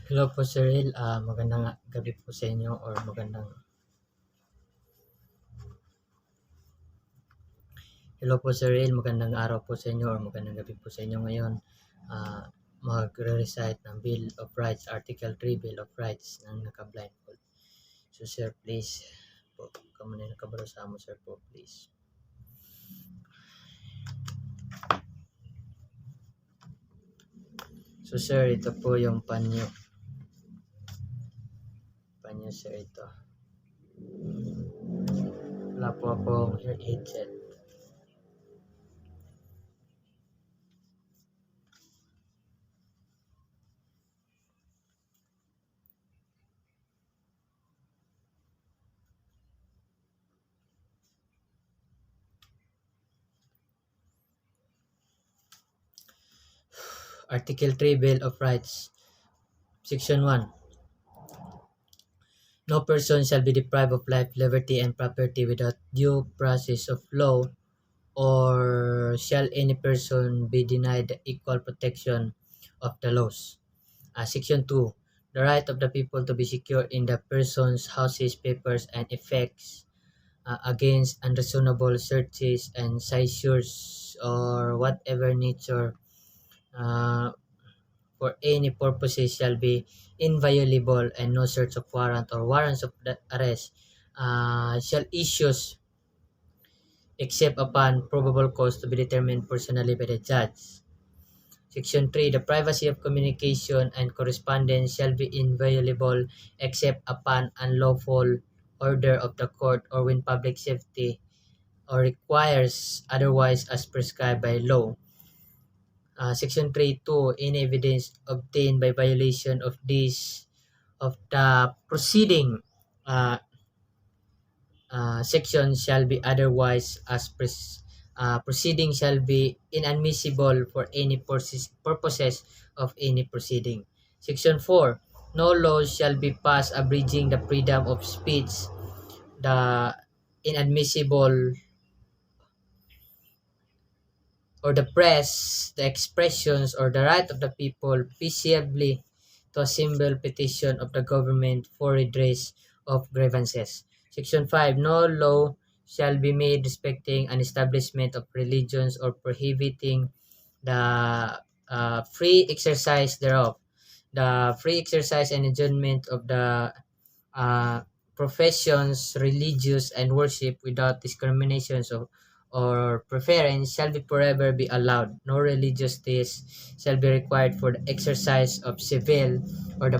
Hello po Sir Hill, magandang gabi po sa inyo or Hello po Sir Hill, magandang araw po sa inyo or magandang gabi po sa inyo ngayon. Magre-recite ng Bill of Rights, Article 3 Bill of Rights ng naka-blindfold. So Sir, please po, kamo na nakabalo sa amo Sir po, please. So Sir, ito po yung panyo. Panyo Sir, ito. Wala po akong headset. Article 3 Bill of Rights, Section 1. No person shall be deprived of life, liberty, and property without due process of law, or shall any person be denied the equal protection of the laws. Section 2. The right of the people to be secure in the persons, houses, papers, and effects against unreasonable searches and seizures or whatever nature for any purposes shall be inviolable, and no search of warrant or warrants of arrest shall issue except upon probable cause to be determined personally by the judge. Section 3. The privacy of communication and correspondence shall be inviolable except upon unlawful order of the court or when public safety or requires otherwise as prescribed by law. Section 3.2. Any evidence obtained by violation of the proceeding section shall be otherwise as proceeding shall be inadmissible for any purposes of any proceeding. Section 4. No law shall be passed abridging the freedom of speech, the inadmissible or the press, the expressions, or the right of the people peaceably to assemble petition of the government for redress of grievances. Section 5. No law shall be made respecting an establishment of religions or prohibiting the free exercise thereof. The free exercise and enjoyment of the professions, religious, and worship without discriminations or preference shall be forever be allowed. No religious test shall be required for the exercise of civil or the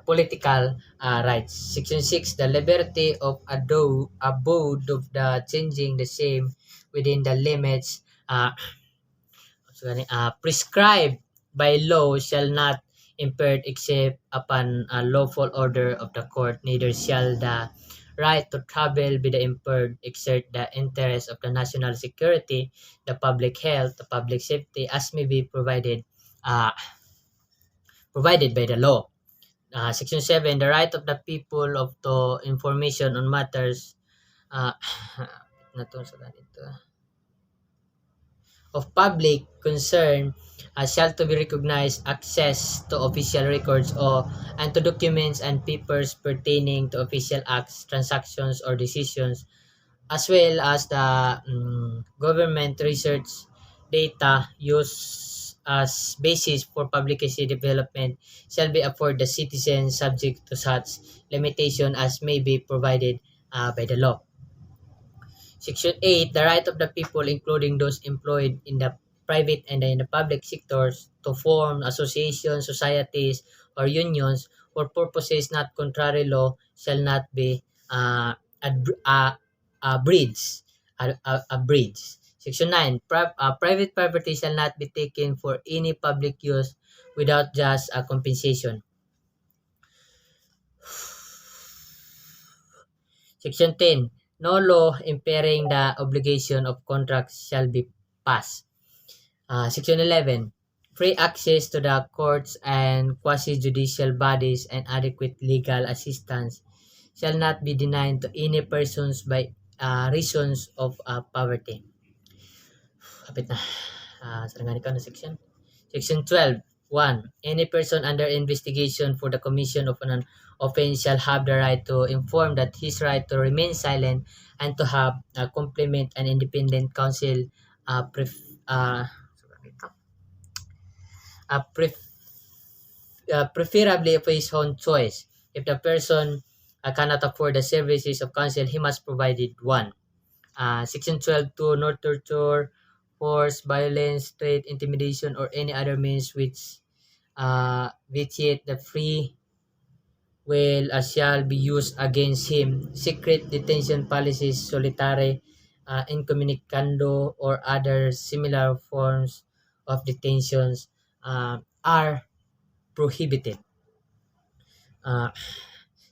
political rights. Section 6. The liberty of abode of the changing the same within the limits prescribed by law shall not impaired except upon a lawful order of the court, neither shall the right to travel be the impaired exert the interest of the national security, the public health, the public safety, as may be provided by the law. Section 7. The right of the people of to information on matters of public concern shall to be recognized access to official records and to documents and papers pertaining to official acts, transactions, or decisions, as well as the government research data used as basis for publicity development shall be afforded the citizens subject to such limitation as may be provided by the law. Section 8. The right of the people, including those employed in the private and in the public sectors, to form associations, societies, or unions for purposes not contrary law shall not be abridged. Section 9. Private property shall not be taken for any public use without just compensation. Section 10. No law impairing the obligation of contracts shall be passed. Section 11. Free access to the courts and quasi-judicial bodies and adequate legal assistance shall not be denied to any persons by reasons of poverty. Kapit na. Sarangani ka na section. Section 12. 1. Any person under investigation for the commission of an offense shall have the right to inform that his right to remain silent and to have complement and independent counsel uh, pref- preferably of his own choice. If the person cannot afford the services of counsel, he must provide it one. Section 12 to no torture, force, violence, threat, intimidation, or any other means which vitiate the free will shall be used against him. Secret detention policies, solitary, incommunicado, or other similar forms of detentions are prohibited. Uh,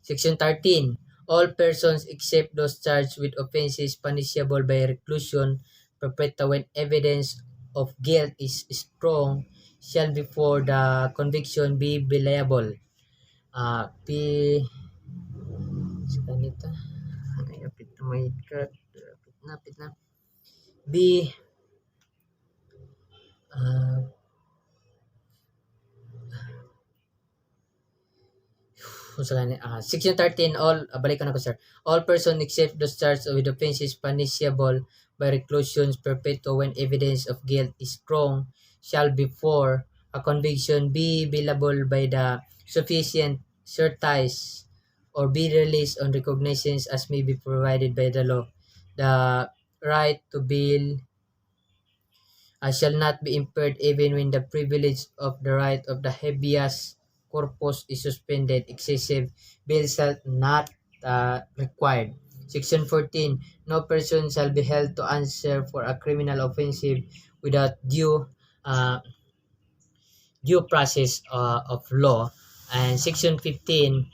Section 13. All persons except those charged with offenses punishable by reclusion perpetua when evidence of guilt is strong shall before the conviction be liable. P... Ganito. Ay, apit na may cut. Apit na. B... Uh, Section 13, balikan ako sir. All person except those charged with offenses punishable by reclusion perpetua when evidence of guilt is strong shall before a conviction be bailable by the sufficient certice or be released on recognitions as may be provided by the law. The right to bail shall not be impaired even when the privilege of the right of the habeas corpus is suspended. Excessive bail shall not required. Section 14. No person shall be held to answer for a criminal offensive without uh, due process of law. And Section 15.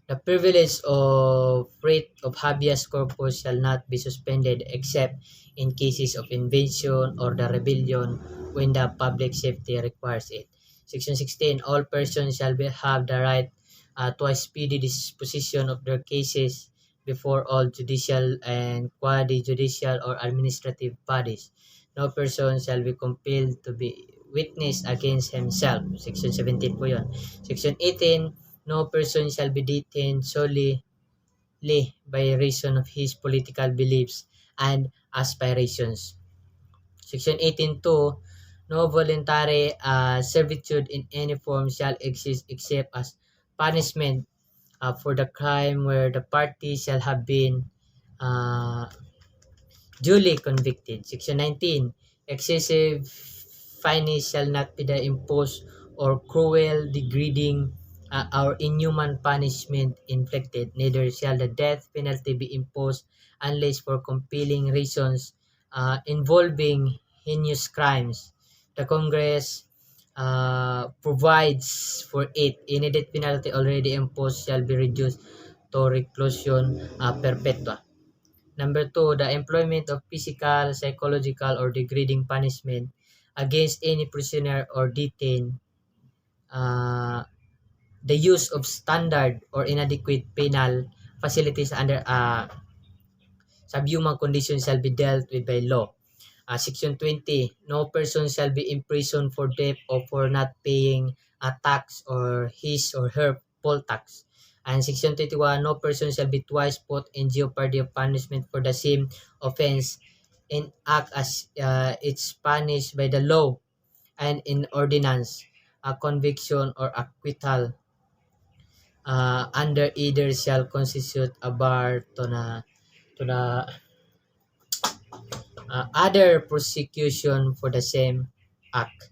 The privilege of writ of habeas corpus shall not be suspended except in cases of invasion or the rebellion when the public safety requires it. Section 16. All persons shall have the right to a speedy disposition of their cases before all judicial and quasi-judicial or administrative bodies. No person shall be compelled to be witness against himself. Section 17 po yun. Section 18. No person shall be detained solely by reason of his political beliefs and aspirations. Section 18.2. No voluntary servitude in any form shall exist except as punishment for the crime where the party shall have been uh, duly convicted. Section 19. Excessive fines shall not be the imposed or cruel, degrading, or inhuman punishment inflicted. Neither shall the death penalty be imposed unless for compelling reasons involving heinous crimes. The Congress provides for it. Any death penalty already imposed shall be reduced to reclusion perpetua. Number 2, the employment of physical, psychological, or degrading punishment against any prisoner or detained. The use of standard or inadequate penal facilities under subhuman conditions shall be dealt with by law. Section 20, no person shall be imprisoned for debt or for not paying a tax or his or her poll tax. And Section 21, no person shall be twice put in jeopardy of punishment for the same offense in act as it's punished by the law and in ordinance, a conviction or acquittal under either shall constitute a bar to the other prosecution for the same act.